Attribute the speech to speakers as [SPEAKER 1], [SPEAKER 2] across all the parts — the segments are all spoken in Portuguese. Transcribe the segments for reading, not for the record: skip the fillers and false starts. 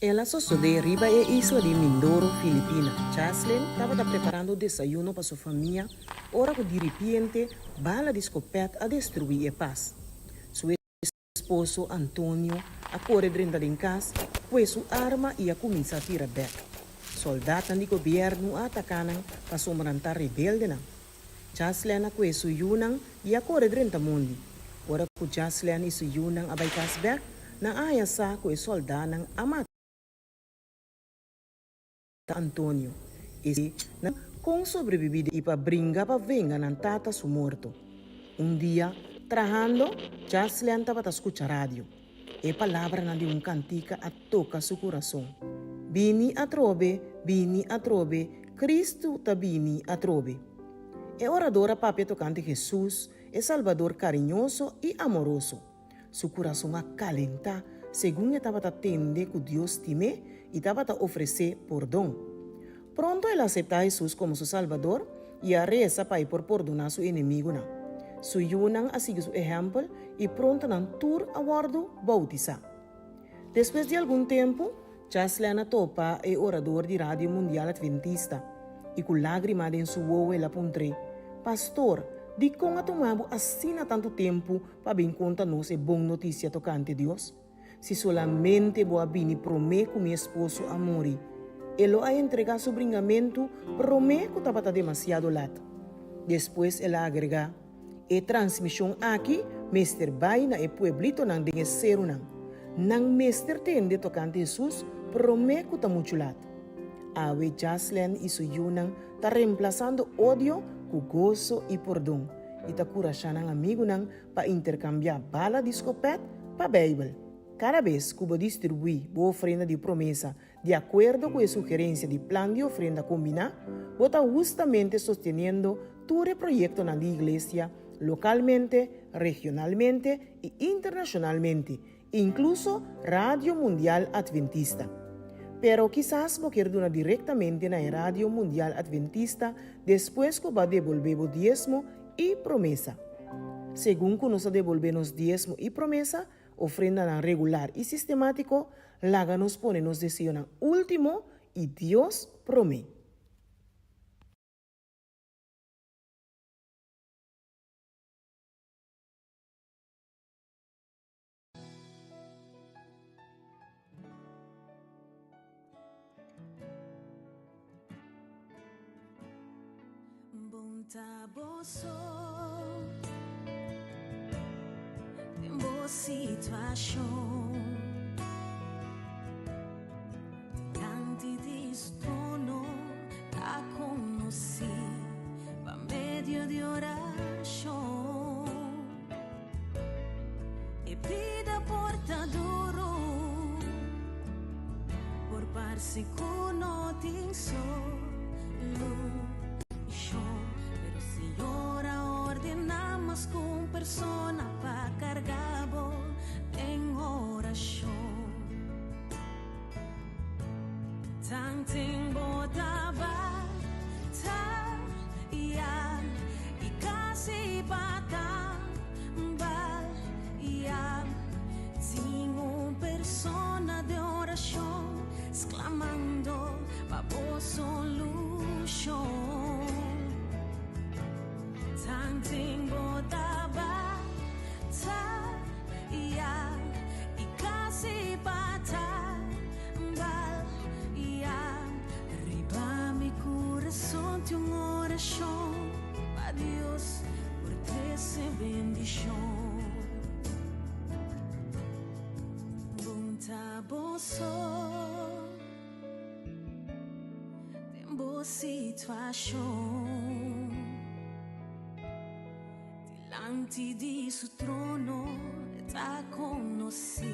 [SPEAKER 1] Ela só de arriba é isla de Mindoro, Filipina. Jocelyn estava preparando o desayuno para sua família, ora que de repente, bala de escopeta a destruir a paz. Seu esposo, Antônio, a correr dentro de casa, pois sua arma ia começar a tirar back. Soldados do governo atacaram para sombrantar rebelde. Jocelyn a com sua yunang ia correr dentro do mundo. Ora que Jocelyn e sua yunang a baikas back, na área sa com os soldados a matar Antônio. E com sobrevivida e para brincar para venga na tata su morto. Dia, trabajando, Jocelyn estava a escutar rádio. E palavra na de cantica a toca su coração. Bini a trove, Cristo ta bini a trove. E oradora papi tocante Jesus, é Salvador carinhoso e amoroso. Su coração acalenta, segundo estava a atender que Deus time e estava a oferecer perdão. Pronto ele aceita Jesus como seu Salvador e a reza para ir por perdonar seu inimigo. Su yunang a seguir seu exemplo e pronto não tur a guardo bautizar. Depois de algum tempo, Jocelyn topa é orador de Rádio Mundial Adventista e com lágrimas em sua olho ela apontou: Pastor, de como tomamos assim há tanto tempo para bem conta nós é boa notícia tocante Deus? Se solamente vou abrir prometo com meu esposo a morrer. Ele a entregar seu bringamento, prometo que estava demasiado lato. Depois ela agrega: e transmissão aqui, Mr. Bay na e pueblito nang dingesero nang. Nang Mr. Tende tocante Jesus, prometo que está muito lato. Awe Jocelyn e sua yunang está reemplazando odio com gozo e perdão. E está curajando amigo nang para intercambiar bala de escopeta para Bible. Cada vez que vou distribuir a ofrenda de promessa de acordo com a sugerência de plano de ofrenda combinar, vou estar justamente sosteniendo todo o projeto na igreja, localmente, regionalmente e internacionalmente, incluso Rádio Mundial Adventista. Pero quizás vou querer donar diretamente na Rádio Mundial Adventista depois que vou devolver o diezmo e promessa. Segundo que nós devolvemos diezmo e promessa, ofrenda regular y sistemático, láganos ponernos decisión último y Dios promete.
[SPEAKER 2] Boa situação diante de su trono a conocí pa medio de oração e pida portadoro por parsi cuno tin solution pero si ora ordenamos con persona pa cargabo en oración Tanting bodaba ta ya y casi bata bal ya sin una persona de oración exclamando bajo solución Tanting bodaba ta ya y casi bata Sonte uma oração a Deus por ter se bendição. Bunta boso, tem boa situação. Diante de su trono está conosci,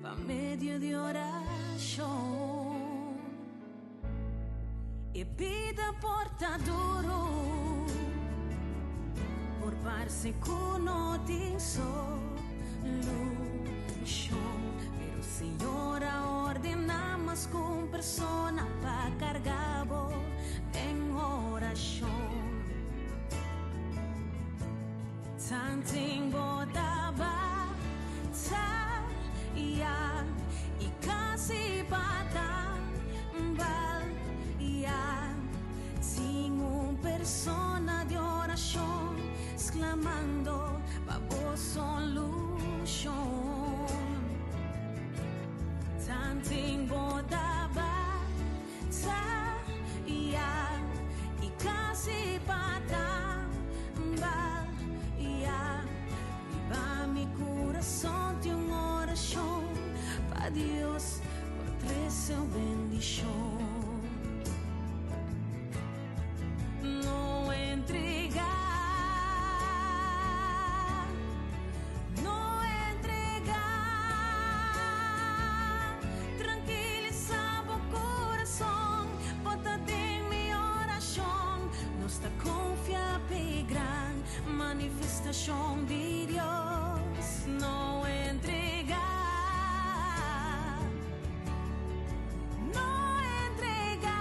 [SPEAKER 2] pa medio de oração. E pida portadoro por parsi cuno tin solution pero Señora ordenamos con persona pa cargabo en oración Tanting bodaba ta ya y casi patambal, ya, sin un persona de oración, exclamando para solución. Tanting bodaba, ya, y casi patambal, ya, viva mi corazón de una oración para Dios por traer bendición. No entregar, no entregar, tranquilizar o corazón, bota en mi oración, nuestra confianza y gran manifestación de Dios. No entregar, no entregar,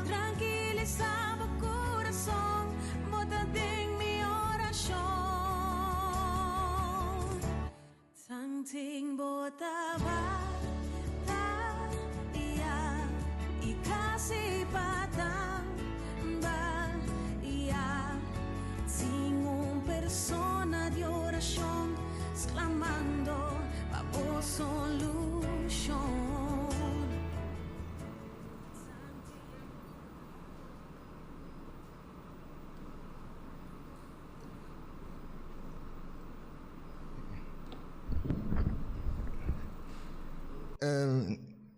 [SPEAKER 2] tranquilizar o corazón, bota en mi oración. Tanting botaba, y casi patambal, ya, sin un persona de oración, exclamando para solución.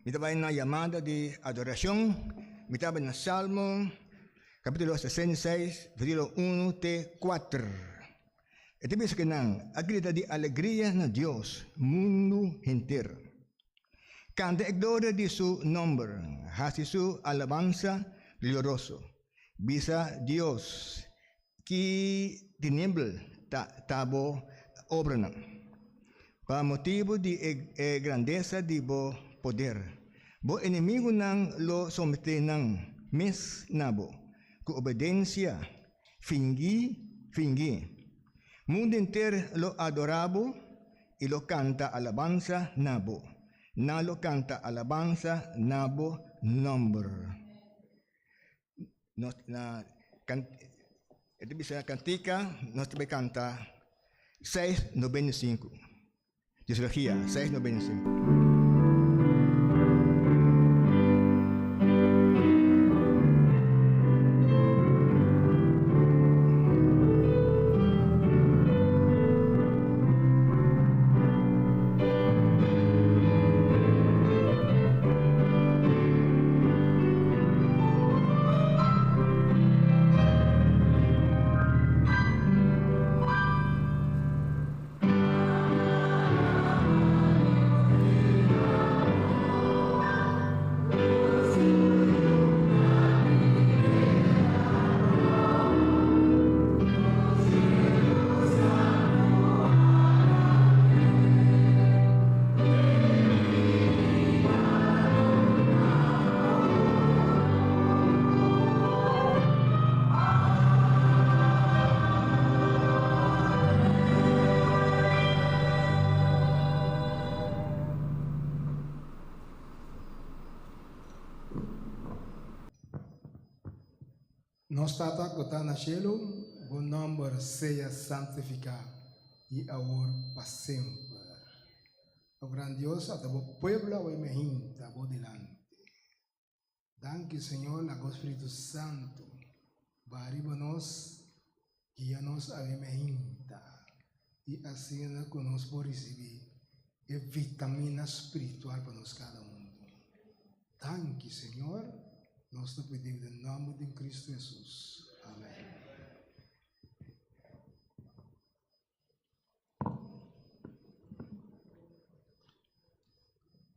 [SPEAKER 3] Me estaba en una llamada de adoración, me estaba en el Salmo, capítulo 66, versículo 1-4. Este dice que a grita de alegría a Dios, mundo entero. Canta en gloria de su nombre, hace su alabanza glorioso. Visa Dios, que tiniebla tabo obra. Para motivo de grandeza de bo poder. Bo enemigo nang lo somete nang mes nabo. Ku obediencia fingi. Mundo entero lo adorabo y lo canta alabanza nabo. Na lo canta alabanza nabo nombre. Ito bisa cantica, nos te canta 6:95. Teología 6:95.
[SPEAKER 4] Nós tata kota na cielo, o nome seja santificado e agora para sempre. O grandioso até o pueblo o imejinta o delante. Danke Senhor, na Espírito Santo, bariba nós, guia-nos a imejinta e assim nós por receber a vitamina espiritual para nós cada um. Danke Senhor. Nós te pedimos em nome de Cristo Jesus. Amém.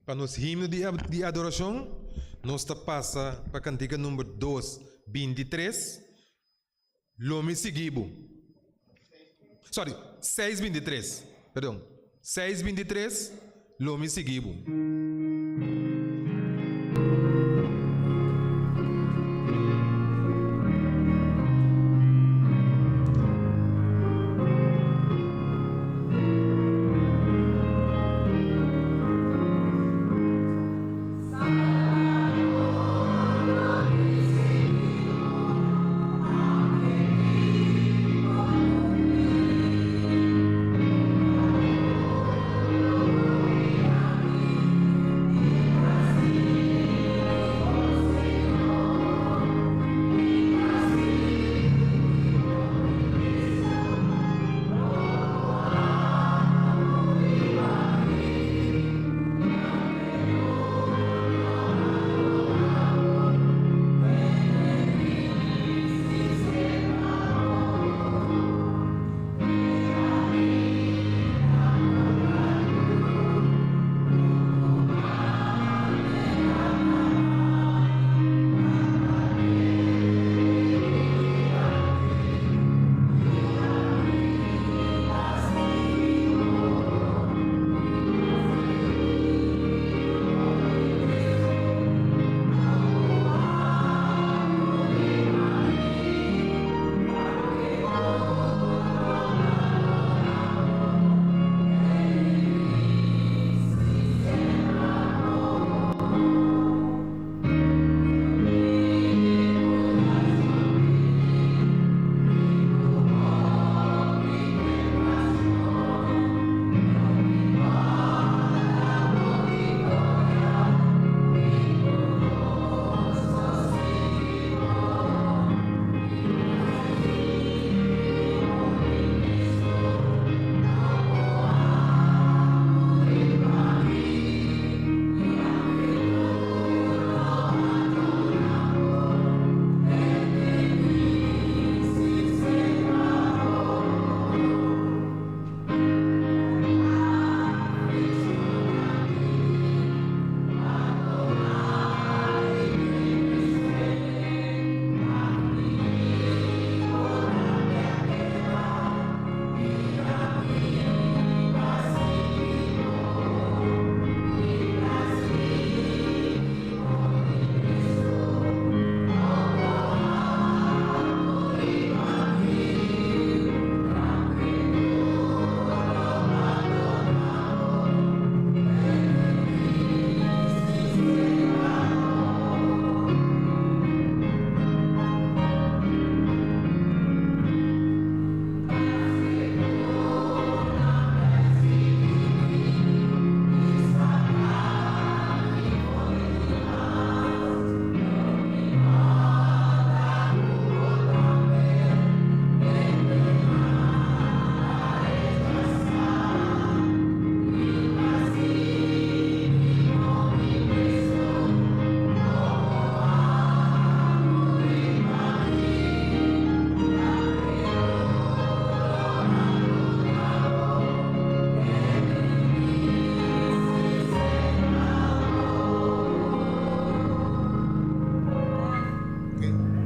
[SPEAKER 5] Para nos himno de adoração, nós te passa para a cantiga número 2:23. Lome seguibo. Sorry, 6:23. Perdão. 6:23. Lome seguibo.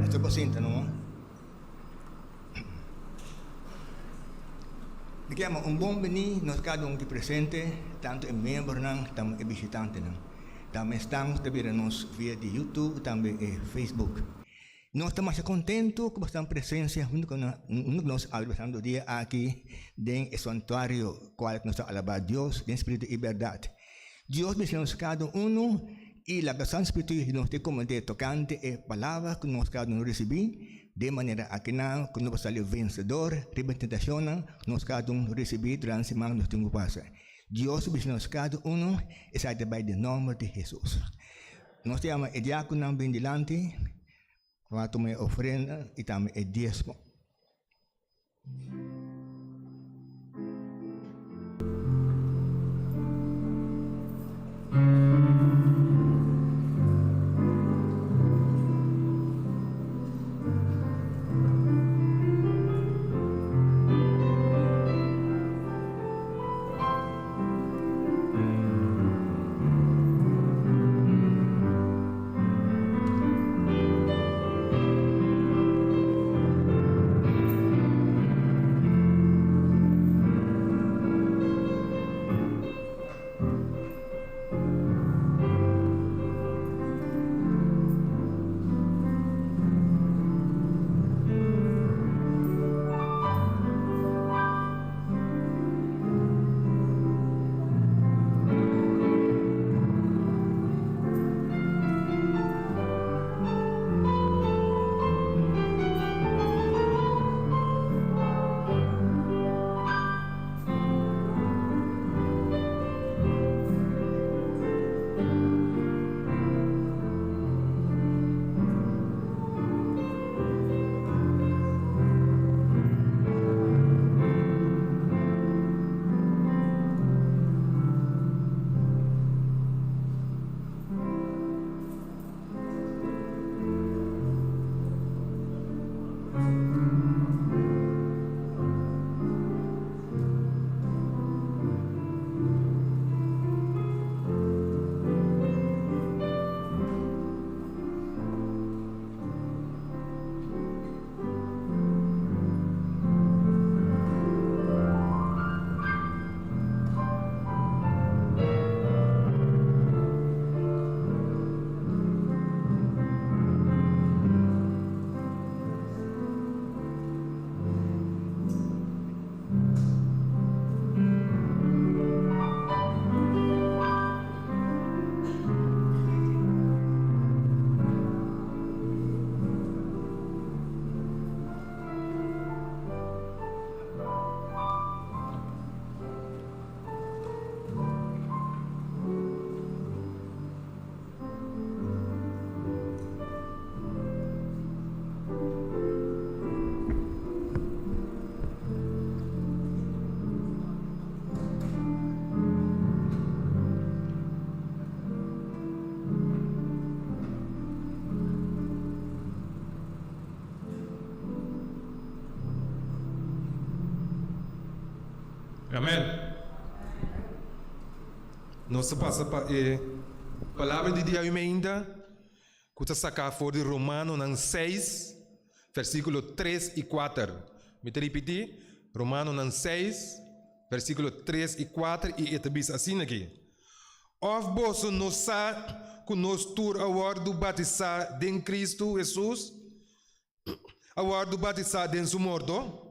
[SPEAKER 3] Sto paziente, no? Mi chiamo un buon venì, nos cada um que presente, tanto é membro, como é visitante. Também estamos também nos via de YouTube, também é Facebook. Nós estamos contentos com a presença junto com nós almoçando dia aqui em santuário, qual nós alabamos a Deus, em espírito e verdade. Deus me nos cada um e a bênção espiritual que nós temos como de tocante é palavra que nós cada um recebemos de maneira a que nós saímos vencedor, tentação nós cada um recebemos durante a semana nós temos passa. Deus me nos cada um e sai debaixo do nome de Jesus. Nós temos o diácono bem delante, quanto me ofrenda e também o dízimo.
[SPEAKER 5] Amém. Nós passa para a palavra de Deus ainda, que está sacada fora de Romanos 6, versículo 3 e 4. Me repetir, Romanos 6, versículo 3 e 4, e é também assim aqui. Of vós não sabe que nós tur agora do batizar em Cristo Jesus, agora do batizar em seu morto,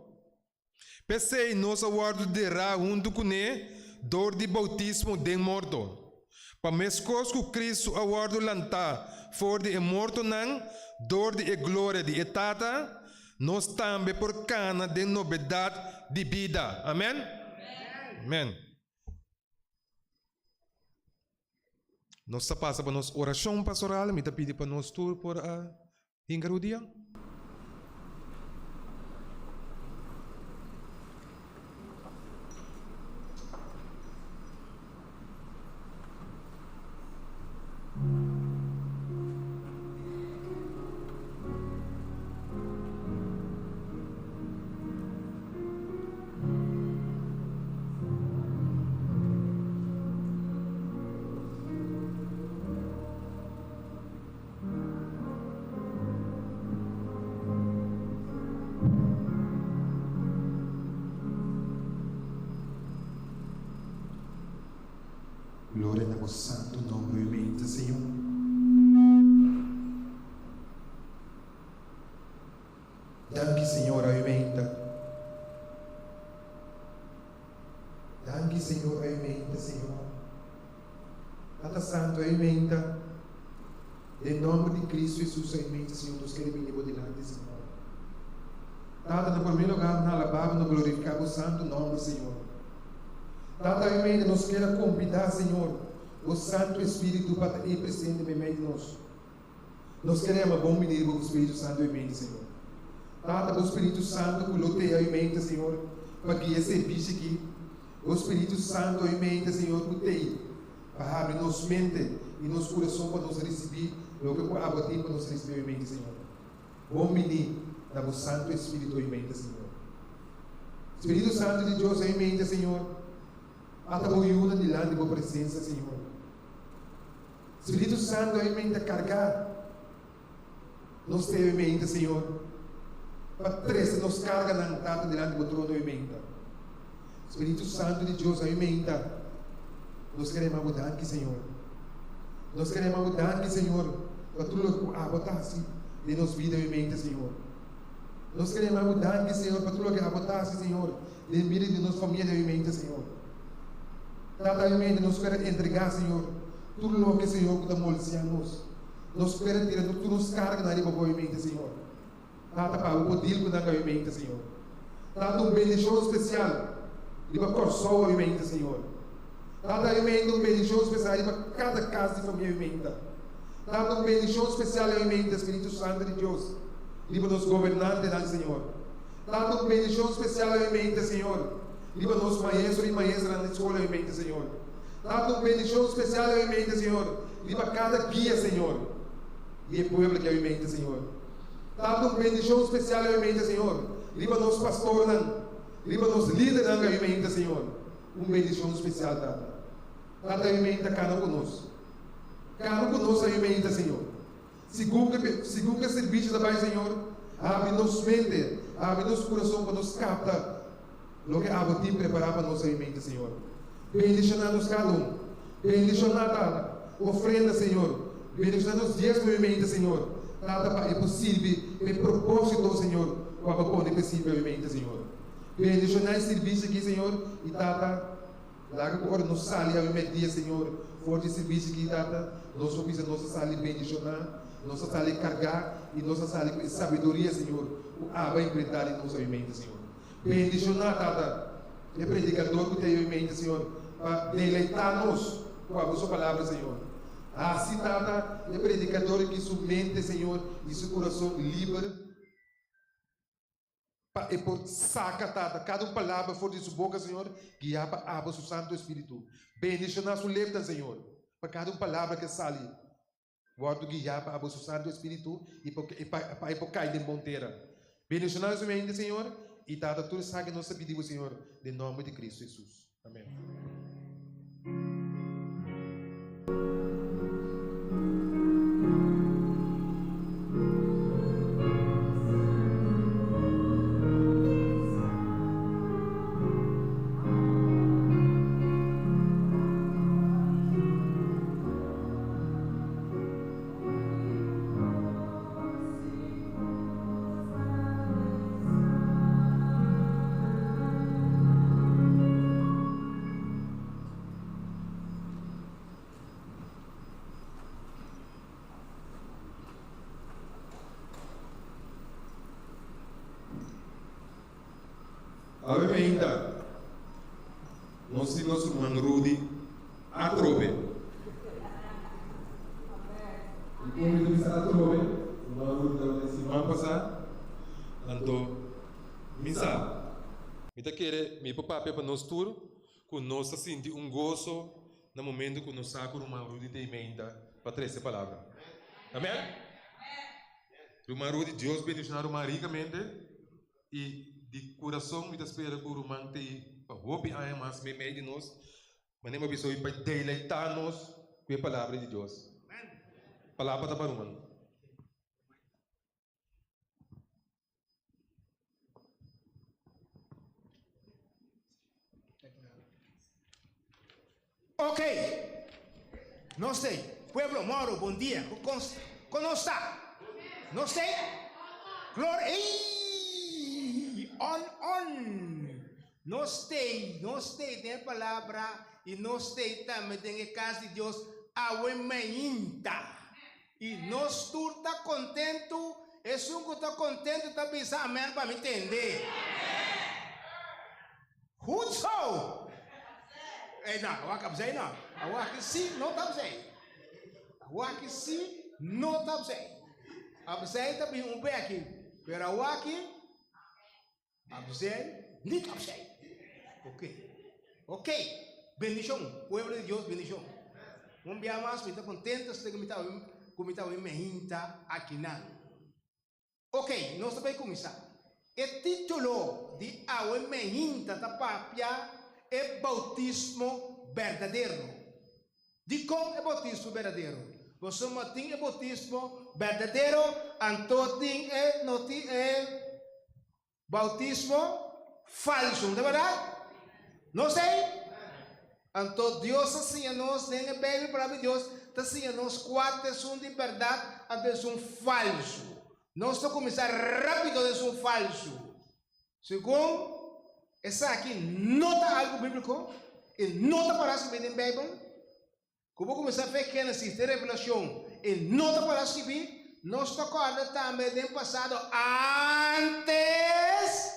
[SPEAKER 5] pensei nós agora derá junto com ele, dor de bautismo de morto. Para mescos que Cristo agora lantar for de morto não, dor de glória de etata, nós também por cana de novidade de vida. Amém? Amém. Nós passa para nossa oração pastoral, me pedi para nós tour por a Ingarudia. Glória ao santo nome do Senhor. Danke, Senhor, aumenta. Danke, Senhor, aumenta, Senhor. Tata Santo, aumenta. Em nome de Cristo Jesus, aumenta, Senhor, nós queremos ir delante, Senhor. Tata, no primeiro lugar, nós alabamos, nós glorificamos o santo nome, Senhor. Tata, aumenta, nós queremos convidar, Senhor, o Santo Espírito para ir presente no meio de nós. Nós queremos bom menino, o Espírito Santo, aumenta, Senhor. Tata, o Espírito Santo, que loteia, aumenta, Senhor, para guiar serviço aqui. O Espírito Santo, aumenta, Senhor, que tem, para abrir nossa mente e nosso coração para nos receber, o que para abrir para nos receber, aumenta, Senhor. Bom menino, da o Santo Espírito, aumenta, Senhor. Espírito Santo de Deus, aumenta, Senhor. Até o ajuda de lá de tua presença, Senhor. Espírito Santo, aumenta, carregar. Nós temos, aumenta, Senhor. Para três, nos carga na entrada delante do trono, aumenta. Espírito Santo de Deus, aumenta. Nós queremos mudar aqui, Senhor. Nós queremos mudar aqui, Senhor. Para tudo que abotasse de nossa vida, aumenta, Senhor. Nós queremos mudar aqui, Senhor, para tudo que abotasse, Senhor, de vida de nossa família, aumenta, Senhor. Tata, aumenta, nós queremos entregar, Senhor, tudo o que, Senhor, que dá a nós. Nós queremos tirar tudo nos carga na riba, aumenta, Senhor. Tata, para o poder que dá aumenta, Senhor. Tata, bendição especial. De para corçol, aumenta, Senhor. Tata, aumenta, bendição especial para cada casa de família, aumenta. Tata, bendição especial, aumenta, Espírito Santo de Deus. De para nos governantes, Senhor. Tata, bendição especial, aumenta, Senhor. De para nos maestros e maestras na escola, aumenta, Senhor. Tata, bendição especial, aumenta, Senhor. De para cada guia, Senhor. E o povo que aumenta, Senhor. Tata, bendição especial, aumenta, Senhor. De para nos pastores, de para nos líderes, aumenta, Senhor. Bendição especial, Tata. Tata, aumenta cada conosco. Cada conosco, aumenta, Senhor. Segundo que serviço da Pai, Senhor, abre nos mente, abre nos coração para nos capta o que a ti preparar para nós, aumenta, Senhor. Bendicionar-nos cada um. Bendicionar, Tata. Ofrenda, Senhor. Bendicionar-nos dias, aumenta, Senhor. Tata, para é possível, é propósito, Senhor, para pôr é possível, aumenta, Senhor. Bendicionar esse serviço aqui, Senhor, e Tata, lá que agora nos sale ao meio-dia, Senhor, forte serviço aqui, Tata, nós ouvimos a nossa sala bendicionar, nossa sala carregar, e nossa sala com sabedoria, Senhor, o aba enfrentar em nossa mente, Senhor. Bendicionar, Tata, é predicador que tem em mente, Senhor, para deleitar-nos com a sua palavra, Senhor. Assim, Tata, é predicador que sua mente, Senhor, e seu coração livre, e por saca, Tata, cada palavra for de sua boca, Senhor, guiar para a seu Santo Espírito. Bendicionar sua letra, Senhor, para cada palavra que sai. Guardo guiar para o seu Santo Espírito e para cair de monteira. Bendicionar sua mente, Senhor, e Tata, tudo sabe que nós pedimos, Senhor, em nome de Cristo Jesus. Amém. Ainda, nós temos nosso irmão Rudy a trove. E como ele está a trove, o irmão Rudy estava nesse irmão passar, então, me sabe. Me está querendo, me papapé para nós tudo, que nós sentir gozo no momento que nós sacamos o irmão Rudy de emenda para trazer essa palavra. Amém? O irmão Rudy, Deus bendicionar o irmão ricamente e de coração, me espera que o irmão tem para roubar a mais meio de nós, mas nem uma pessoa para deleitar-nos com a palavra de Deus. Palavra da irmão.
[SPEAKER 6] Ok.
[SPEAKER 4] Não sei. Pueblo, moro, bom dia. Conosco. Não sei. Glória. Ei! On. Não sei. Tem a palavra. E não sei também. Tem a casa de Deus. Awe meinta. E nós estamos contentos. E se um está contente, está pensando amém para me entender. Hutso! Não, eu sei não. Eu aqui sim, não está sei. Eu aqui sim, não está sei. Eu sei também um pé aqui. Pero eu aqui, eu sei, não está sei. Ok. Bendição, pueblo de Deus, bendição. Um dia mais, me está contente, estou com me hinta aqui não. Ok, nós vamos começar. O título de Awe Mehinta da Papia é Bautismo Verdadeiro. De como é bautismo verdadeiro? Você não tem bautismo verdadeiro, então é bautismo falso, não é verdade? Não sei? Então Deus assim nós, nem a Bíblia para Deus, assim nós quatro são de verdade, até são falso. Nós vamos começar rápido de um falso. Segundo, essa aqui nota algo bíblico, e nota para escrever na Bíblia. Como começar a ver Gênesis, de Revelação, e nota para escrever, nós tocamos também do passado antes.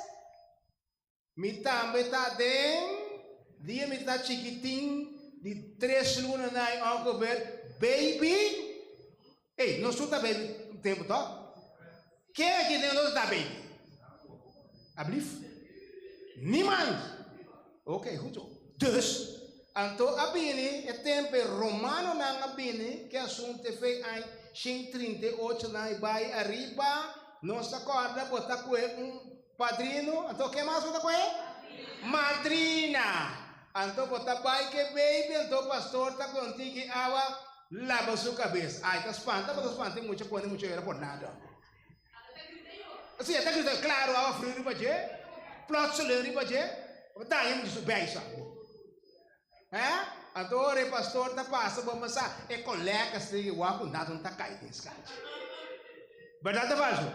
[SPEAKER 4] Me também está dentro, dia me está chiquitinho, de 3 lunas na algo ver, baby. Ei, nós estamos baby, tempo tá? Quem é que tem nós da baby? Ablief? Niemand. Ok, goed. Dus, então a bine é tempo romano na bine que assunto foi em 138 na vai arriba, nós acorda botar com padrino, então quem mais botar com madrina. Então botar pai que baby, então pastor tá contigo que awa lava sua cabeça. Ai, tá espanta, tem muita coisa, muito era por nada. Sim, até que claro, a frio de baje, plot solar de baje, tá aí muito bem isso. Agora o pastor tá passa, vamos passar, é colega se o apo nada não tá caindo nesse caso. Verdade, Vasco?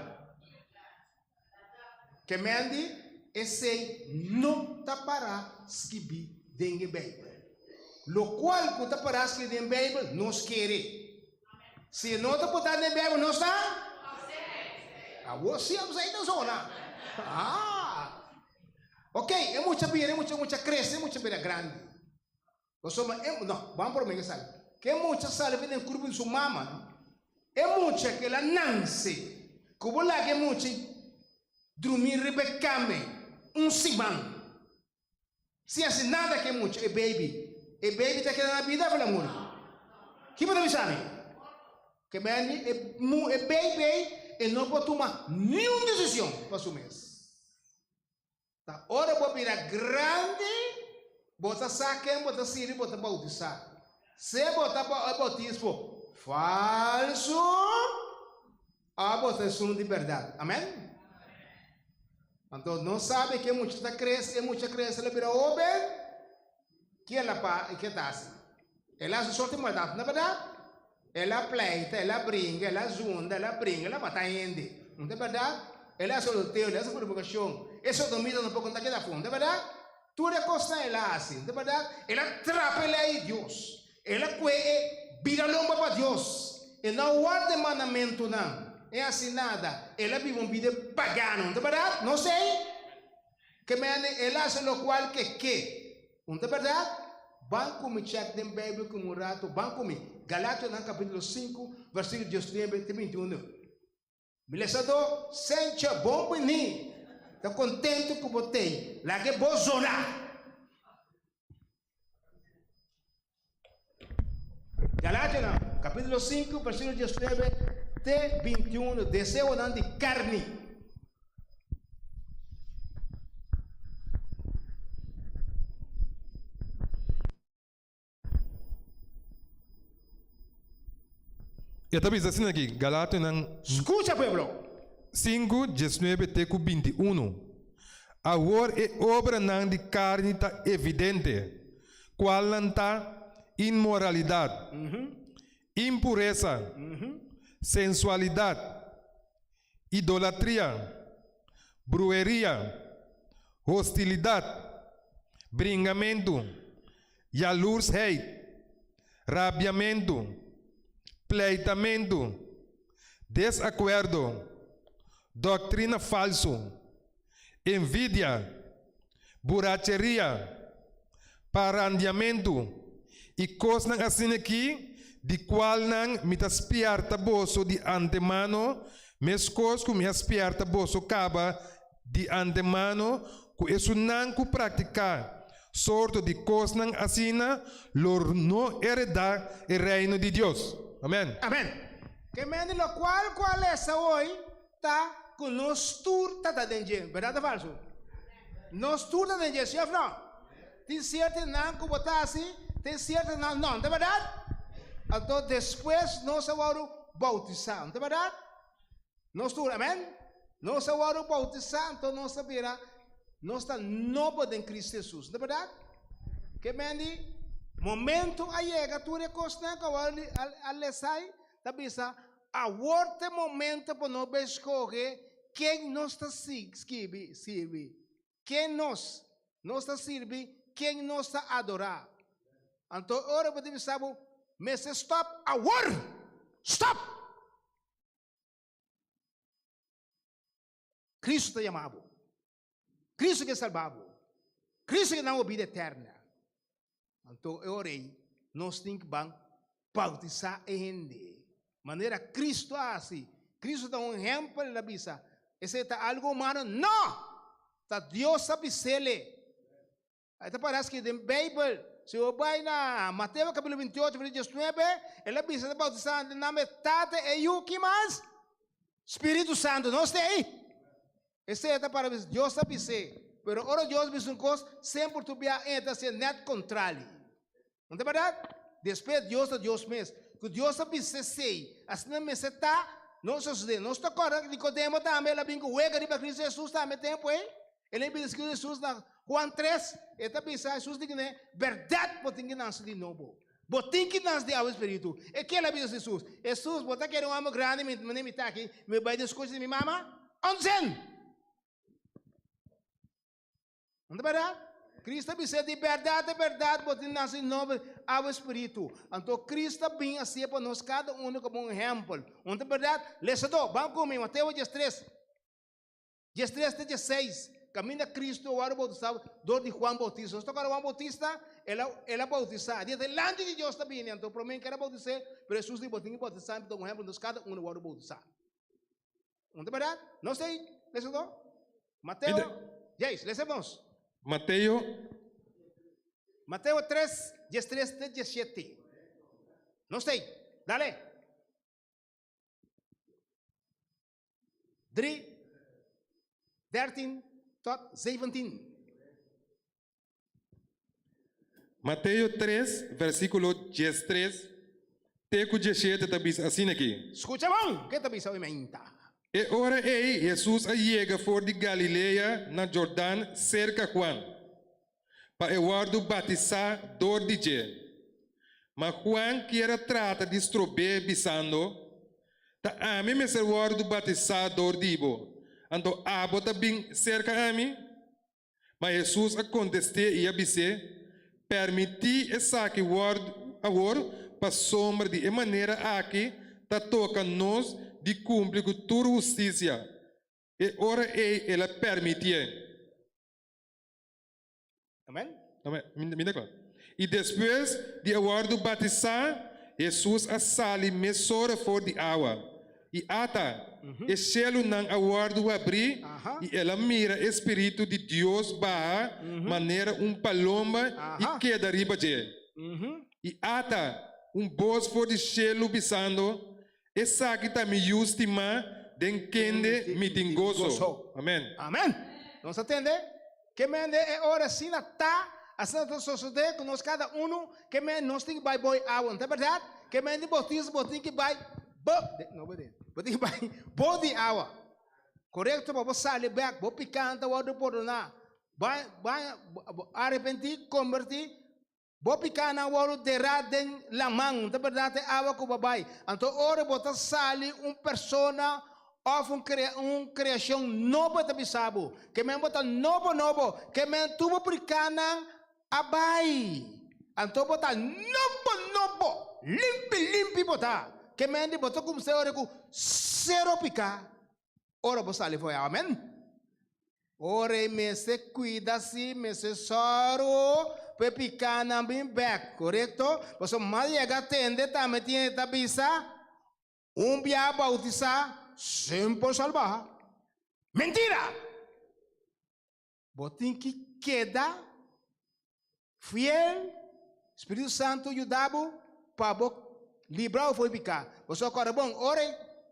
[SPEAKER 4] Que mende, esse não tá para escrever dentro da Bíblia. Lo qual que tá para escrever dentro da Bíblia, nós queremos. Se não tá botado na Bíblia, não está? Você aí na zona. Ok, é muita bira, muita cresce, é muita bira grande. Não, vamos por mim, sabe? Que é muita sala vem em curva de sua mama. É muita que ela nasce. Como lá que é muita dormir rebecame, simão. Se assim nada que é muita, é baby. É baby tá querendo a vida, pelo amor. Que você sabe? Que bem, é baby. E não pode tomar nenhuma decisão para o mês. Tá? Ora, vou virar grande, bota saque, bota siri, bota bautizar. Se botar bautismo falso, a botação de verdade. Amém? Então, não sabe que muita cresce, ela vira homem, que ela está assim. Ela se solta maldade, na verdade? Ela pleita, ela brinca, ela zunda, ela brinca, ela mata gente. Não é verdade? Ela é solteira, ela é purificação. Essa domina não pode contar que da fundo, não é verdade? Tudo é costa ela assim, não é verdade? Ela atrapa ela aí Deus. Ela vira lomba para Deus. E não guarda mandamento não. É assim nada. Ela vive uma vida pagana, não é verdade? Não sei. Que ela faz o qual que. Não é verdade? Banco me check den Bíblia como rato, banco me. Galatas no capítulo 5, versículo 19 e 21. Beleza, sente bom para mim. Estou contente com você. Lá que vou zonar. Galatas no capítulo 5, versículo 19 e 21. Desejo de carne.
[SPEAKER 5] Eu estava dizendo aqui, Galatas
[SPEAKER 4] Escucha, pueblo.
[SPEAKER 5] 5, 19 até 21. Agora é obra não de carne está evidente. Qual não está inmoralidad, impureza, sensualidad, idolatría, brujería, hostilidad, bringamento, jaloersheid, rabiamento, pleitamento, desacuerdo, doutrina falso, envidia, borracheria, parandiamento, e coisas assim aqui, de qual não me aspierta bolso de antemano, mas coisas que me aspierta bolso caba de antemano, que isso não que praticar, sorte de coisas assim, não heredar o reino de Deus. Amém.
[SPEAKER 4] Amém. Que mende lo qual é essa hoje, tá com nós tur tá dentro, verdade ou falso? Nós tur tá dentro, chefe não. Tem certo não que botar assim, tem certo não, não, é verdade? Então depois nós vamos bautizar, é verdade? Nós tur, amém? Nós vamos bautizar, então nós sabemos, nós está novo em Cristo Jesus, é verdade? Que mende momento aí chega tu recosta que ali sai, tá bisa a outro momento para nós escolher quem nós está servir, quem nós está servir, quem nós está adorar. Então ora podemos saber, mas stop agora, stop. Cristo está chamado, Cristo que é salvado, Cristo que dá uma vida eterna. Então eu orei, nós temos que bautizar a gente. Maneira Cristo assim. Cristo dá exemplo da bisa. Esse é algo humano? Não! Tá Deus sabe ser ele. Então parece que na Bíblia, se eu vai na Mateus capítulo 28, versículo 19, ele bisa bautizar na metade e o que mais? Espírito Santo, não sei. Esse é para Deus sabe ser. Pero ora Deus me coisa sempre tu bia entra ser net contrário. Não é verdade? Depois Deus mesmo. Que Deus sabe se sei. Assim não me está, não se não está correto. Nicodemo também, ela vem com o ega de Cristo Jesus também tempo, hein? Ele me disse que Jesus na Juan 3, ele também sabe, Jesus diz que né, verdade, botem que nasce de novo. Botem que nasce de ao Espírito. E que ela diz Jesus? Jesus, botar que era um homem grande, me está aqui, me vai discutir de minha mama? Onzen! Não é verdade? Cristo disse de verdade, botem nasce de novo ao Espírito. Então Cristo vem assim para nós, cada um como um exemplo. Não é verdade? Leçador, vamos comigo, Mateus 13. 13 até 16. Caminha Cristo, o bautizado, dor de Juan Bautista. Então, Juan Bautista, ela bautizar. Diz, delante de Deus está vindo. Então, para mim, quero bautizar, mas Jesus disse, botem que bautizar, então, um exemplo, nós cada um vai bautizar. Não é verdade? Não sei, leçador? Mateus, yes, leçamos.
[SPEAKER 5] Mateus
[SPEAKER 4] 3, 13 até 17. Não sei, dale. 3, 13 tot 17.
[SPEAKER 5] Mateus 3, versículo 13. Teco 17 também assim aqui.
[SPEAKER 4] Escuta bom, que também sabe mentar.
[SPEAKER 5] E ora ei, Jesus chega fora de Galileia, na Jordão, cerca Juan, para Eduardo batizar dor de je. Mas Juan que era trata de estrober bisando, ta a mim me Eduardo batizar dor de ibo. Então abo também cerca a mim. Mas Jesus a contestou e a disse, permiti essa que Eduardo agora para sombra de maneira aqui, ta toca nós de cumprir com toda justiça. E ora ela permitia.
[SPEAKER 4] Amém?
[SPEAKER 5] Amém. Me dá claro. E depois de Eduardo batizar, Jesus a sali mesora fora de água. E ata, e céu não Eduardo abrir, e ela mira Espírito de Deus barra, maneira paloma, e queda riba de. E ata, voz fora de céu bisando, essa que está me justima, den kende me tingoso. Amém.
[SPEAKER 4] Amém. Não se entende? Que mende é hora assim tá, assim nós sociedade, que nós cada um, que mende nós tem que vai boi água, não é verdade? Que mende botismo, botim que vai, não vai botim que vai, boi de água. Correto, para você sair back, vou picante, vou depois vai arrepentir, convertir, Bo picar na walo deraden lamang, da verdade awa ko babay. Anto ora bota sali persona of criação nova da bisabo. Que men bota novo, que men tubo pricana abay. Anto bota novo, limpi bota. Que men di bota como se ora ko zero picar. Ora bo sali foi, amen. Ora me se cuida si, me se soro, pe picar na bem back, correto? Você mal llega atende, também tiene tabisa, via bautizar, sempre salvar. Mentira! Botin que queda fiel, Espírito Santo ajudava para livrar o foi picar. Você agora bom, ora,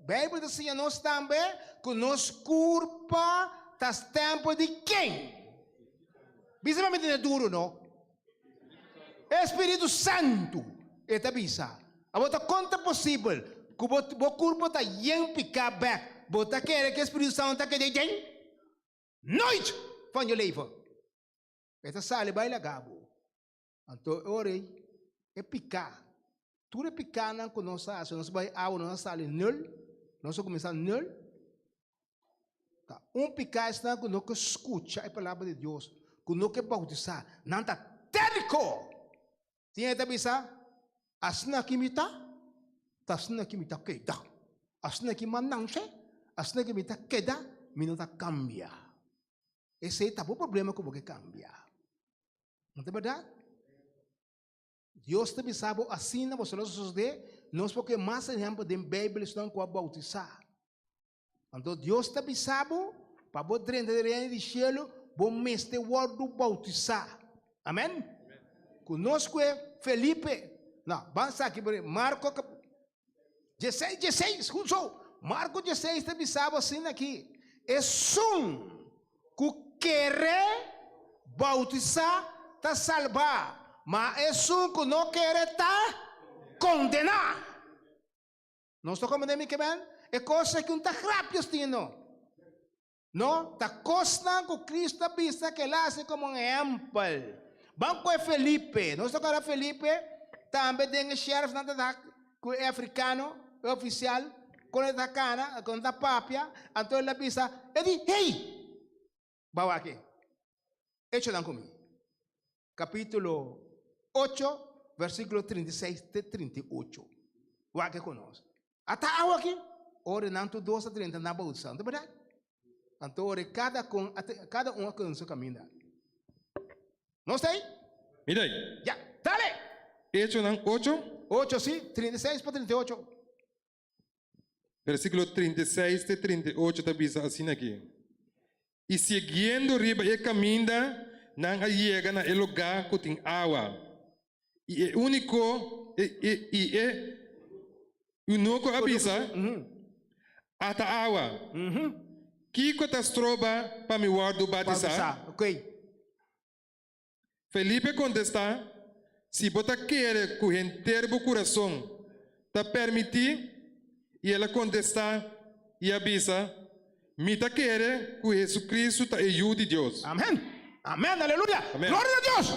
[SPEAKER 4] Bíblia diz assim, nós também que nos culpa tas tempo de quem? Bisa me é duro, não? Espírito Santo, eta bisa. A bota conta possível, que o corpo está yen picar back, bota querer que o Espírito Santo está querendo yen? Noite, van je leven. Eta sale vai lagabo. Então, ore, é picar. Tudo é picar não conosco, nós vai ao nós sale nul, nós começar nul. Tá, picar está conosco escuta a palavra de Deus, conosco bautizar, não está técnico. Tinha esta bisa, asna kimita, tasna kimita queda, asna kimanangse, asna kimita queda, minuta cambia. Esse é o problema como que cambia. Não é verdade? Deus te bisabo assim na você nós porque mais exemplo de Bíblia estão com a bautizar. Então Deus te bisabo para poder entender de céu, bom mestre word do bautizar. Amém? Conosco é Felipe. Não, vamos aqui Marco 16, escutou? Marco 16 te bisabo assim aqui. É que quer bautizar tá salvar. Mas é que não quer tá condenar. Não estou compreendendo que bem? É coisa que não está rápido, não? Está coisa que Cristo pensa que ele hace como um exemplo. Banco é Felipe. Não estou com Felipe. Também tem o sheriff que é africano, é oficial. Quando está cana, quando está papia, então ele pensa, ele diz, hey! Bawa aqui. Hecho não comigo. Capítulo 8, versículo 36 a 38. O que conosco. Até aqui, ora não tu 12 a 30 na bolsa, não é verdade? Então, ora cada um com o seu caminho. Não sei?
[SPEAKER 5] Mira aí.
[SPEAKER 4] Já, dale!
[SPEAKER 5] Hecho não 8,
[SPEAKER 4] 8, sim, 36 para 38.
[SPEAKER 5] versículo 36 a 38 está diz assim aqui. E seguindo riba e caminha, não chega na lugar que tem água. E é único avisa até água. Que catástrofe para me guardo batizar?
[SPEAKER 4] Ok.
[SPEAKER 5] Felipe contesta, se você quer que inteiro o coração te permitir, e ela contesta e avisa, me te quer que Jesus Cristo te ajude Deus.
[SPEAKER 4] Amém. Amém, aleluia.
[SPEAKER 5] Amém.
[SPEAKER 4] Glória a Deus.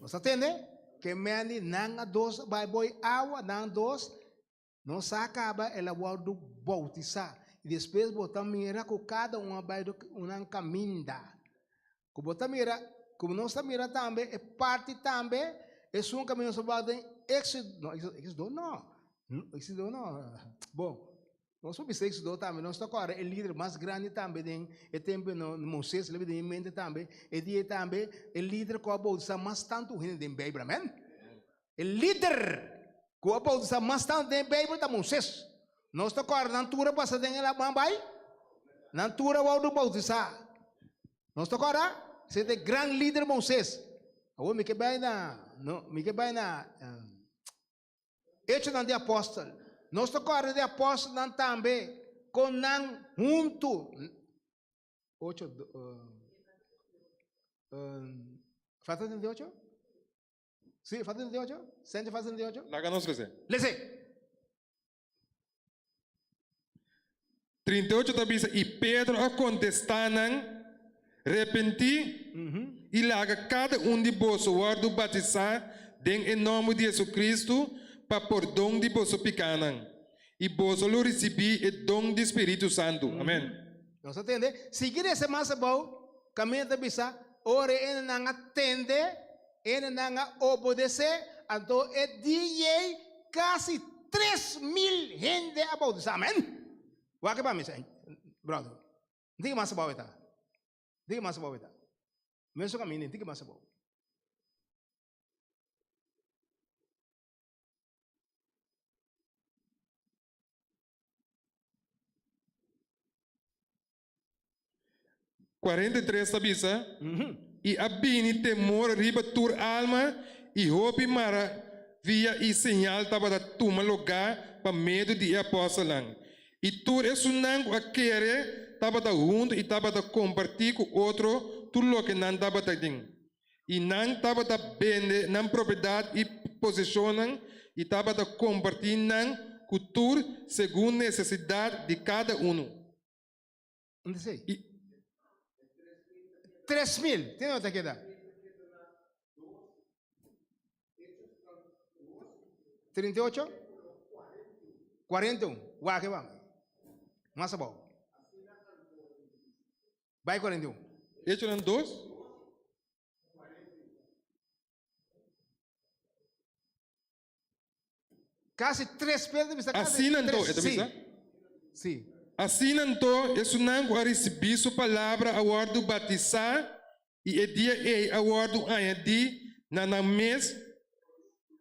[SPEAKER 4] Você entende? Que meni nanga dos vai boi água, nang dos não se acaba ela do bautizar. E depois botar mira com cada uma vai do um caminho. Que botar mira, como não se mira também, é parte também, é um caminho sobre Êxodo não. Bom, nós somos Êxodo também, nós estamos agora, é líder mais grande também, é tempo no Moisés, ele tem em mente também, é dia também, é líder com a bautizar mais tanto em Bíblia, amém? É líder com a bautizar mais tanto em Bíblia da Moisés. Nós estamos agora, na altura passada em ela, mamãe, na altura do bautizar. Nós estamos agora, você é grande líder Moisés. Agora, me que vai na Hecho de apóstolo. Nós estamos agora de apóstolo também, com nan junto. 8, falta 38? Sim, falta 38? Sente falta 38?
[SPEAKER 5] Lá que nós fazemos.
[SPEAKER 4] Lese.
[SPEAKER 5] 38 está diz, e Pedro a contestar, Repenti e larga cada de vosso guardo batizar em nome de Jesus Cristo para perdão de vosso pecados. E vosso lo recebi e dom do Espírito Santo. Amém.
[SPEAKER 4] Nós entende? Seguir esse massa bom, caminho da bisa, ore ele não atende, ele não obedece, então é dia quase 3.000 gente a bautizar. Amém? O que vamos dizer, brother? Diga massa bom eta. Diga massa bom eta. Mesmo caminho, diga massa bom.
[SPEAKER 5] Sabisa, e abini temor riba tur alma, e hopi mara via e sinal tava da tuma lugar para medo de apóstolan. E tur é sunang a querer tava da junto e tava da compartir com outro, tu lo que não tava da ding. E não tava da bende, não propriedade e posicionam, e tava da compartir não cultura segundo necessidade de cada
[SPEAKER 4] Onde sei? 3.000, tem outra aqui? 38? 41. Uau, que vamos. Massa bom. Vai 41.
[SPEAKER 5] Hecho eran 2.
[SPEAKER 4] Quase 3 pesos.
[SPEAKER 5] Assim não estou,
[SPEAKER 4] sim.
[SPEAKER 5] Assim não é não a receber sua palavra a guardo batizar e é dia a guardo de na mês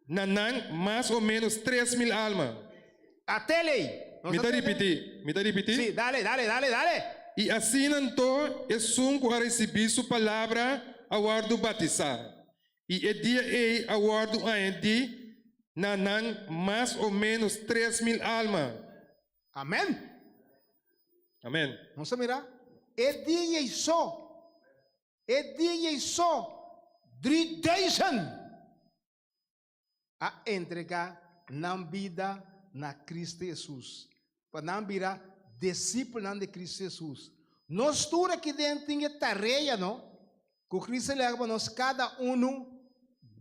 [SPEAKER 5] na mais ou menos 3.000 almas.
[SPEAKER 4] Até lei.
[SPEAKER 5] Me dá repetir?
[SPEAKER 4] Sim, dale.
[SPEAKER 5] E assim não é a receber sua palavra a guardo batizar e é dia a guardo de na mais ou menos 3.000 almas.
[SPEAKER 4] Amém.
[SPEAKER 5] Amém.
[SPEAKER 4] Vamos mirar. É dia só. 3,000 a entregar na vida na Cristo Jesus. Para não virar discípulo de Cristo Jesus. Nós todos aqui dentro temos tarefa, não? Que Cristo leva para nós, cada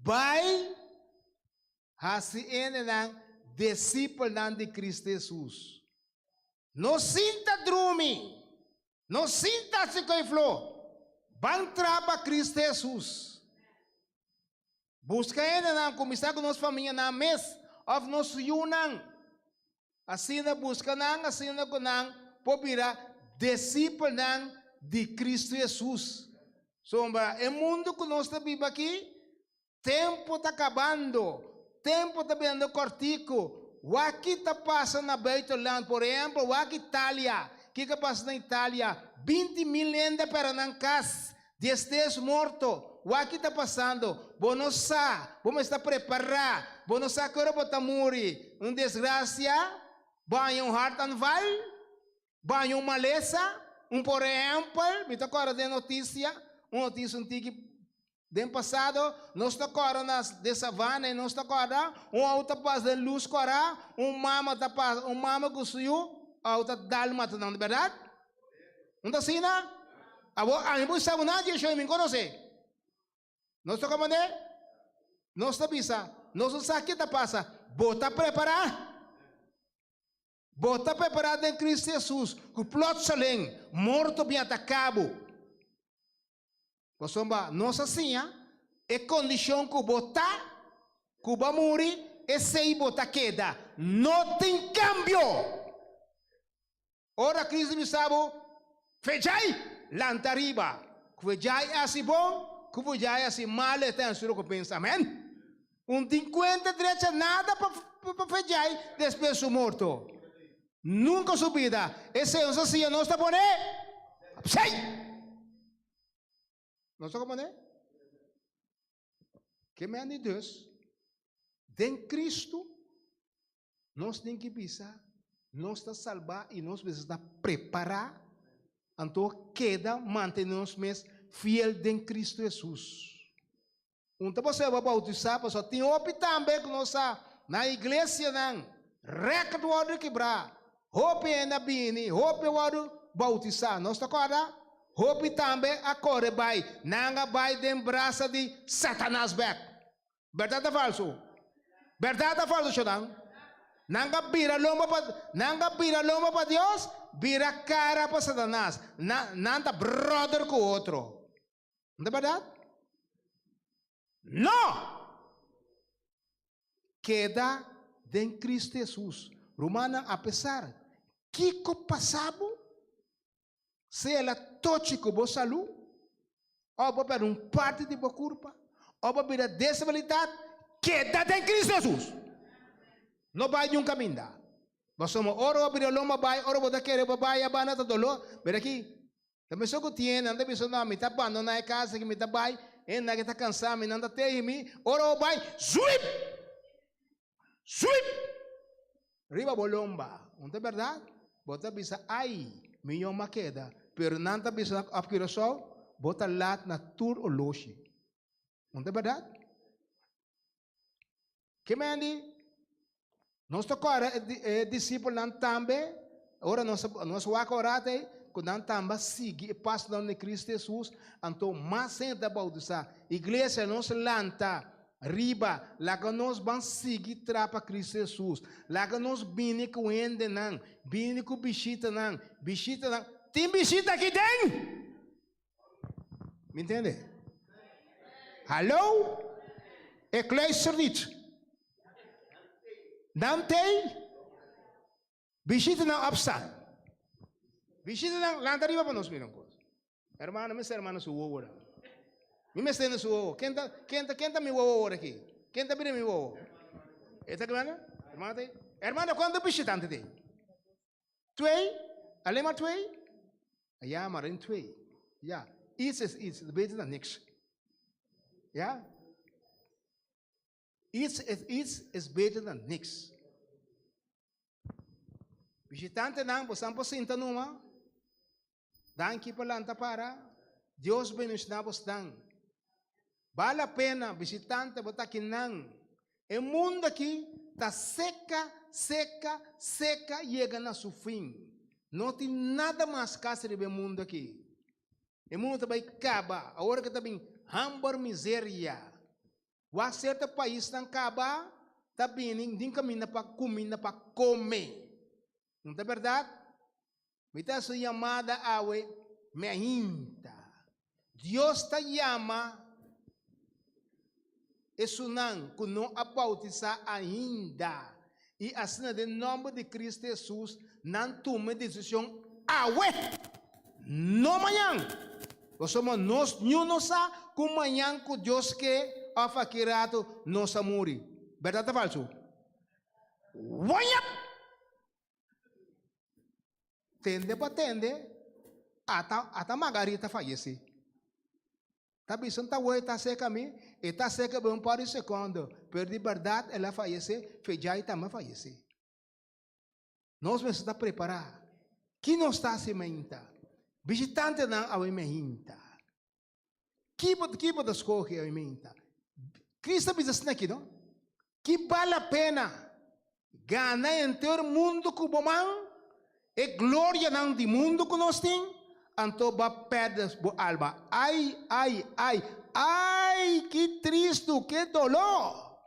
[SPEAKER 4] vai ser discípulo de Cristo Jesus. Não sinta drume, não sinta se que flor. Vão trabalhar Cristo Jesus. Busca ele na começar com nossa família na mesa, of nos unang. Assim na busca nang, assim na kunang, pobira discípulo nang de Cristo Jesus. Sombra, o mundo que nós estamos aqui, tempo está acabando, tempo está vendo cortico. O que está passando na Beitoland, por exemplo, o que Itália, o que passa na Itália? 20.000 ainda para não casa, 10 mortos. O que está passando? Vamos estar preparados. Vamos estar que está morrer. Uma desgraça, banho heart and valve, banho maleza, por exemplo, me está agora de notícia, uma notícia antiga. Do passado, nós está agora de savana, nós está agora, outra passa de luz agora, mama que suiu, outra dálmata, não é verdade? Não está assim, não? A gente sabe nada, eu me conhece. Nós está como é? Nós está bisa, nós não sabe o que está passando. Bota preparado. Bota preparado em Cristo Jesus, que o plot salém, morto bem atacado. Posomba, nós assim, é condição que botar, que vai morrer, e se botar queda. Não tem câmbio. Ora, Cristo me sabe, fejai, lantariba. Que fejai é assim bom, que fejai é assim mal, é tão suro que pensa, amém? 50 direita nada para fejai, depois do morto. Nunca subida. Esse é o assim, não está bom, sei. Não sei como é? Que me de Deus, em Cristo, nós temos que pensar, nós estamos salvar e nós precisamos preparar, então queda manter-nos fiel em Cristo Jesus. Então você vai bautizar, você tem opi também que nós na igreja não, recado o quebrar, opi na bini, opi o bautizar, nós está agora.
[SPEAKER 6] Hopi também agora vai, nanga vai de braça de Satanás back. Verdade ou falso? Verdade ou falso, Shodan? Nanga vira lomba para Deus, vira cara para Satanás. Nanta brother com o outro. Não é verdade? Não! Queda em Cristo Jesus. Romana, apesar que o passado, se ela toque com a saúde, ou para parte de boa culpa, ou para desabilidade, queda em Cristo Jesus. Não vai um caminho. Nós somos oro abrir loma vai, oro botar querer vai abana todo lo. Ver aqui. Também só que tiene, anda pensando na mitad bando na casa que mitad vai, anda que está cansado, me anda te mi, oro vai, sweep. Riba bolomba. Não é verdade? Bota bisa ai, minha uma queda, pero nanta bisa apkiro sol, bota lat na tur o loshi. Não é verdade? Que mandi? Nós agora discípulo não também, ora nós waka orate, quando não também sigue e passa de Cristo Jesus, então mais senta about essa igreja nós lanta riba, lá que nós vamos seguir trapa Cristo Jesus, lá que nós bini com ende não, bini com bichita não, tem bichita aqui dentro, me entende? Alô? Eclésia serviço. Não tem? Visita não absal. Visita não lá arriba para nós mirar coisa. Hermano, minha irmã sua ora. Me estende sua ora. Quem tá me ora aqui? Quem tá me ora? Está claro? Hermano tem? Hermano, quanto visitante tem? Twee? Alema twee? Ja, maar in twee. Ja, iets is iets, beter dan niks. Ja? Iets is beter dan niks. Visitante nang posang posinta numa, dan kipalanta para, Deus benus na pos dan. Vale a pena visitante botakin nang. O mundo aqui está seca, chega na seu fim. Não tem nada mais caso de mundo aqui. O mundo também acaba, a hora que também hambur miséria. O certo país não acaba, está vindo, tem caminho para comer. Não é verdade? Então, sua chamada a meinta. Deus está chama, isso não, que não a bautizar ainda. E assim, em nome de Cristo Jesus, não tome decisão não amanhã. Nós somos nós, não sabe como amanhã que Deus quer a fakirato nós a morrer. Verdade ou falso? Tende para tende, até Margarita falece. Tá pensando que está seca a mim, e está seca bem para o segundo. Pero de verdade, ela falece, feijai também falece. Nós precisamos preparar. Que não está se meinta? Visitante não a meinta. Que pode escolher a meinta? Cristo precisa aqui, não? Que vale a pena ganhar em todo o mundo que o bom e glória não do mundo que nós temos, então vai perder a alma. Ai, que triste, que dolor.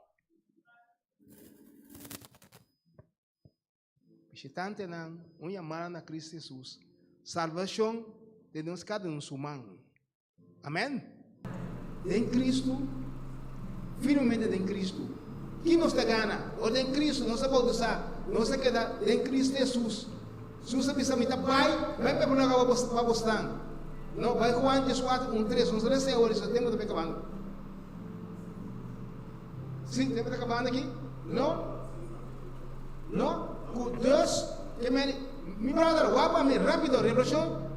[SPEAKER 6] Visitante não, chamada na Cristo Jesus. Salvação de nós cada um humano. Amém? Em Cristo, firmemente em Cristo. Que nos te gana? Ou em Cristo, nós podemos usar, nós queda em Cristo Jesus. Jesus bisa minta pai, vai para para bostan. Não vai Juan 4:13, uns 13 horas, tempo de acabando. Sim, tempo de acabando aqui? Não? Com Deus, que mi brother, guapa, mi rápido, Revelación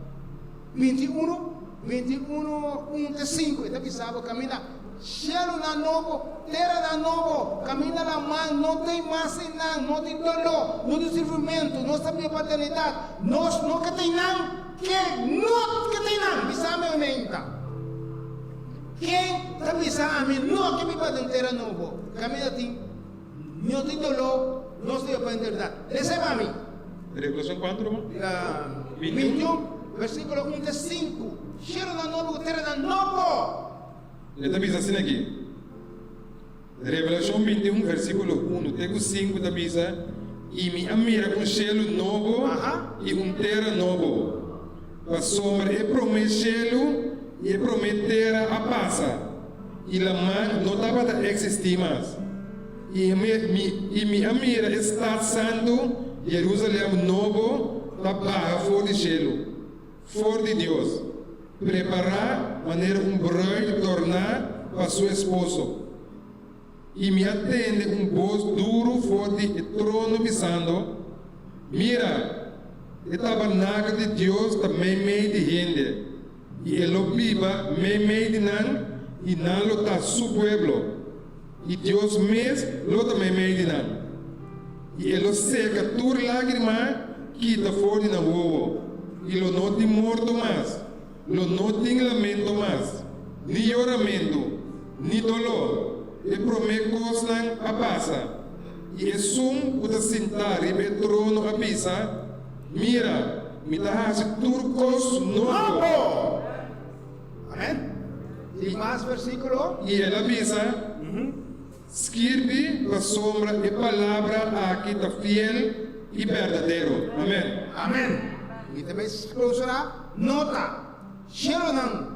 [SPEAKER 6] 21:5, está pisado, camina. Cielo na novo, terra na novo, camina na mão, não tem mais nada, não tem dolor, não tem sofrimento, não tem paternidade, nós não que tem nada, não que tem nada, bisa me aumenta. Quem está bisa me não que me pode terra novo, camina tem, não tem dolor, não tem paternidade. Receba a mim.
[SPEAKER 5] Revelación 4,
[SPEAKER 6] 21, versículo 1-5. Cheiro na novo, terra na novo.
[SPEAKER 5] Ele diz assim aqui. Revelação 21, versículo 1, texto 5 da Bisa. E me amira um cielo novo e terra novo. A sombra é promesselo e prometerá a passa. E a mão não estava a existir mais. E me amira está santo, Jerusalém novo, da barra fora de cielo, fora de Deus. Preparar maneira bride tornar para seu esposo. E me atende voz duro forte e trono pisando. Mira, o tabernáculo de Deus também meio de gente. E ele viva meio de nan, e nan lo está su pueblo. E Deus mesmo lo também meio de nan. E ele seca tur lágrima, quita fora na ovo. E lo não tem morto mais. Lo não tem lamento mais. Ni choramento, ni dolor. E promete coisas a passa. E é sum o da sentar e o trono a pisa. Mira, me dá turcos novo.
[SPEAKER 6] Amém? E mais versículo.
[SPEAKER 5] E ela avisa, escreve a sombra e palavra aqui está fiel e verdadeiro. Amém.
[SPEAKER 6] Amém. E também se colocará nota. Sheronan,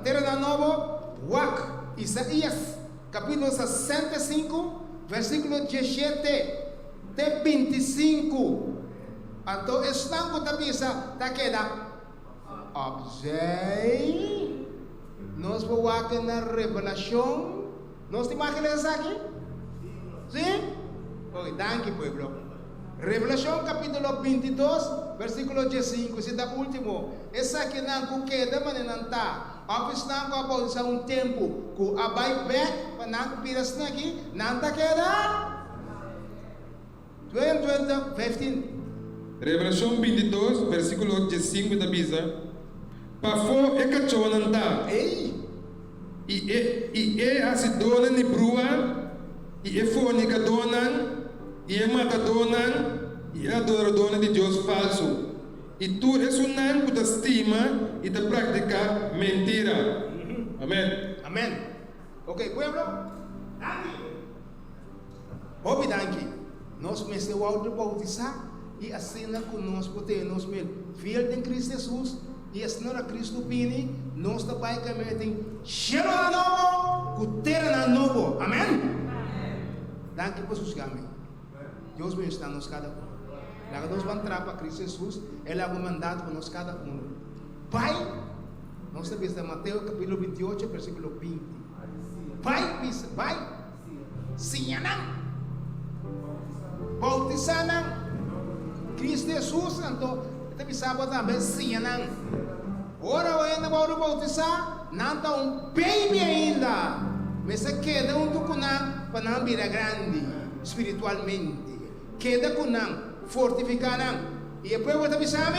[SPEAKER 6] terra na novo. Wak, Isaías, capítulo 65, versículo 17 até 25. Então, estão com a bisa, tá queda. Observe. Nós vamos na revelação. Nós temos imagens aqui? Sim? Ok, thank you, pueblo. Revelação capítulo 22, versículo 15. Esse é o último. Essa aqui não queda, mas não está. Office na ko po sa tempo ku abay back panang piras na aqui nanta queda 15.
[SPEAKER 5] Revelação 22, versículo 15 da Bisa. Pafo é cachonanta. E é a se dona ni brua, e é fônica donan, e é mata donan, e é adoradora de Deus falso. E tu és nan que te estima e te pratica mentira. Amém.
[SPEAKER 6] Amém. Ok, pueblo. Danke. Obi danke. Nós mesmo o outro bautizar e assina conosco ter nós mesmo fiel em Cristo Jesus e assinar a Cristo Pini nós também caminhamos cheiro na novo, cutera na novo. Amém. Danke por seus caminhos. Deus me está nos cada um. Lá nós vamos entrar para Cristo Jesus, Ele é o mandado para nós cada um. Pai, nós temos em Mateus capítulo 28, versículo 20. Pai, sinanang, bautizanang, Cristo Jesus, então, kita bisa também sinanang. Ora, o ainda vai bautizar, não está baby ainda, mas queda tucunang para não virar grande, espiritualmente. Queda kunang fortificar e depois você me sabe?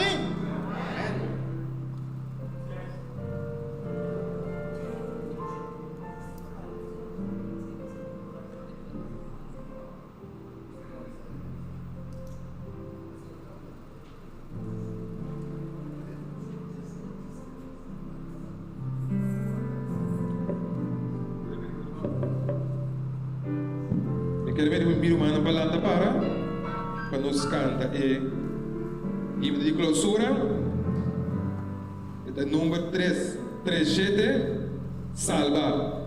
[SPEAKER 5] Eu quero ver o Espírito Humano falando para nos canta e de clausura é número 337 salva.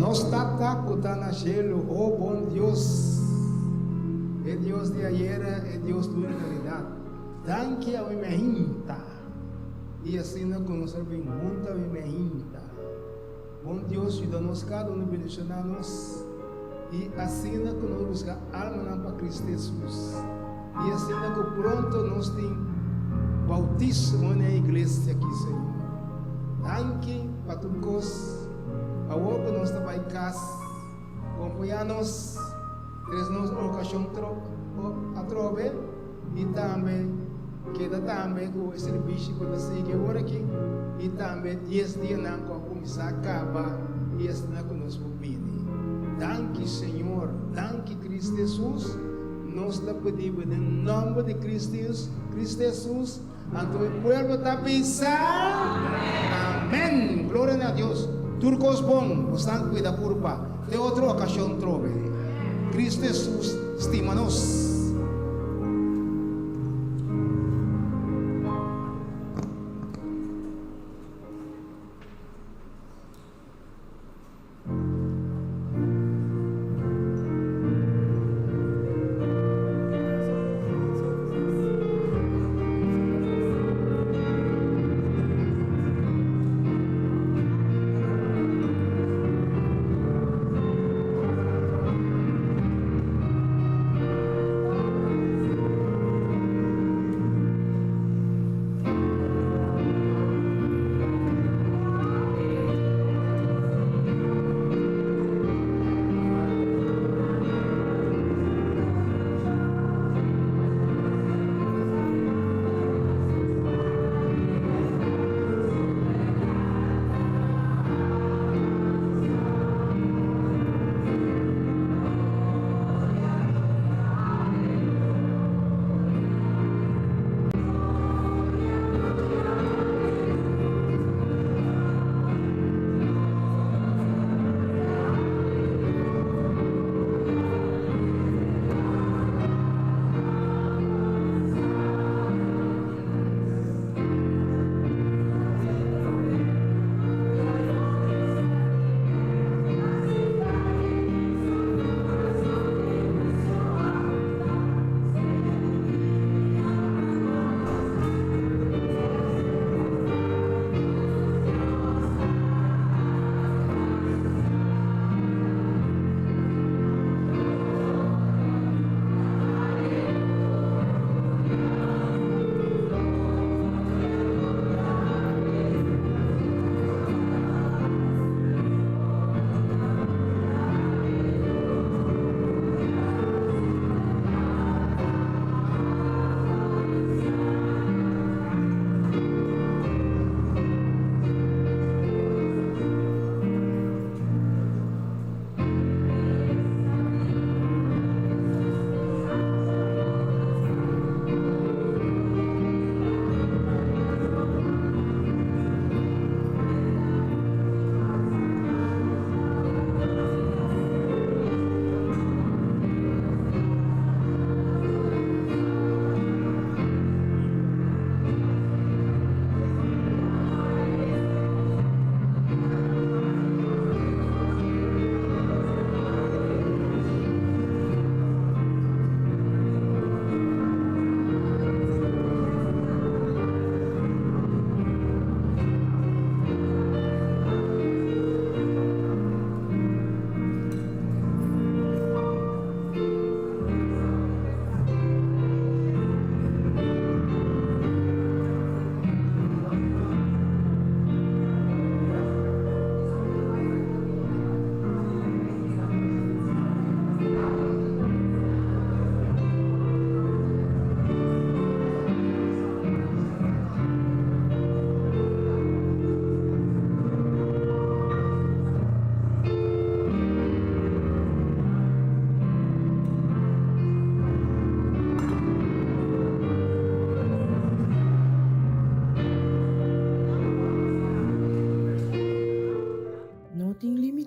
[SPEAKER 4] Nos tata kutana cielo, oh bom Dios. Es Dios de ayer, es Dios de realidad. Danke a mi mejinta. Y así no conocer bien junta mi mejinta. Bom Dios, ayúdanos cada uno bendicionarnos. Y así no conozca alma para Cristo Jesús. Y así no que pronto nos den bautismo en la iglesia aquí, Señor. Danke para tu cos. Ahora que nos está en casa, acompañarnos, tres-nos ocasión a trove e também queda também com o serviço que você segue agora aqui e também 10 dias não começar a acabar e esse não conosco pede. Danke Senhor, danke Cristo Jesus, nós te pedimos em nome de Cristo Jesus, então o povo está pensando, amém, glória a Deus. Turcos bom, estão cuida curva, de outra ocasião trove. Cristo Jesus estima-nos.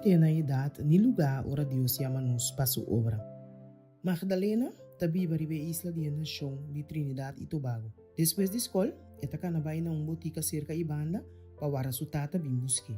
[SPEAKER 1] tem na idade ni lugar ora Deus chama-nos para sua obra. Magdalena também baribe isla de nação de Trinidad e Tobago. Depois da escola, ela canabay na botica cerca de banda para sua tata bim busque.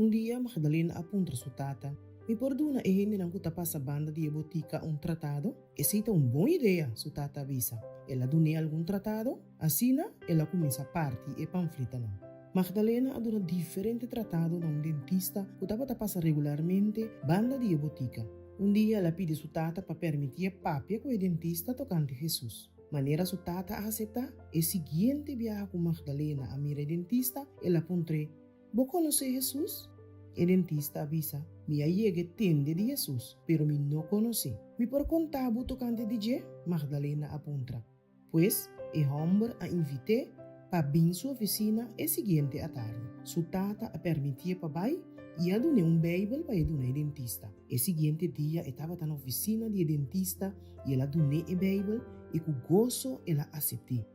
[SPEAKER 1] Dia, Magdalena apunta sua tata Mi perdona e gente não kuta passa banda de botica um tratado? Essa é uma boa ideia, su tata avisa. Ela dune algum tratado? Assim, ela começa a parte e panfleta não. Magdalena adora diferente tratado na dentista que tava passa regularmente banda de botica. Dia ela pide su tata para permitir papia com o dentista tocante Jesus. Maneira su tata a aceitar, e seguinte viaja com Magdalena a mira dentista, ela pontre, "Vos conoce Jesus?" O dentista avisa, "Mi llegue tende de Jesus, pero mi no conoce. Mi por contar tocante de je?" Magdalena apunta. Pues, e homem a invite para vir sua oficina e seguinte à tarde. Su tata a permitir para vai e a donar Bible para donar dentista. E seguinte dia estava na oficina de dentista e ela donou a Bible e com gozo ela aceitou.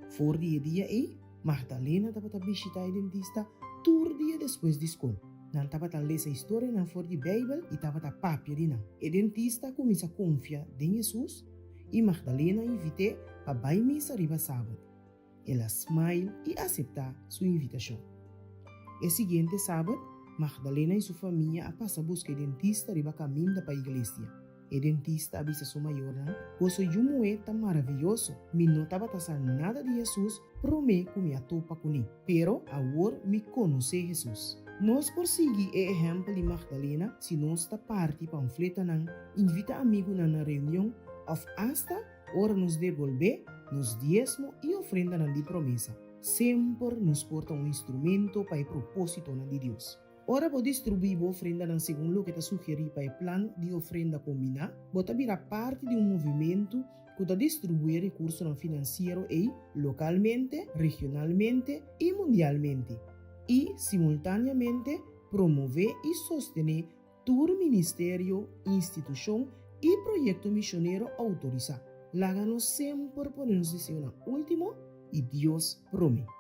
[SPEAKER 1] For dia Magdalena estava visitar o dentista todo dia depois de escola. Não estava a ler essa história na for de Bible e estava a papia de não. O dentista começa a confiar em Jesus e Magdalena invite para vai missa riba sábado. Ela smile e aceita sua invitação. O seguinte sábado, Magdalena e sua família a passar a buscar dentista riba caminho para a igreja. O dentista avisa sua maior, "Você é um moeda maravilhoso, me não estava passando nada de Jesus, promete que me atopa com ele, pero agora me conhece Jesus." Nós por seguir o exemplo de Magdalena, se nós está parte panfleta não, invita amigo na reunião, of hasta hora nos devolver, nos diezmo e ofrenda de promessa. Sempre nos porta instrumento para o propósito de Deus. Ora vou distribuir a ofrenda segundo o que está sugerido para o plano de ofrenda combinada, bota virar parte de movimento que está distribuir recursos financeiros localmente, regionalmente e mundialmente. E, simultaneamente, promover e sostener todo ministério, instituição e projeto missionário autorizado. Láganos sempre por nos dizer una último e Deus promete.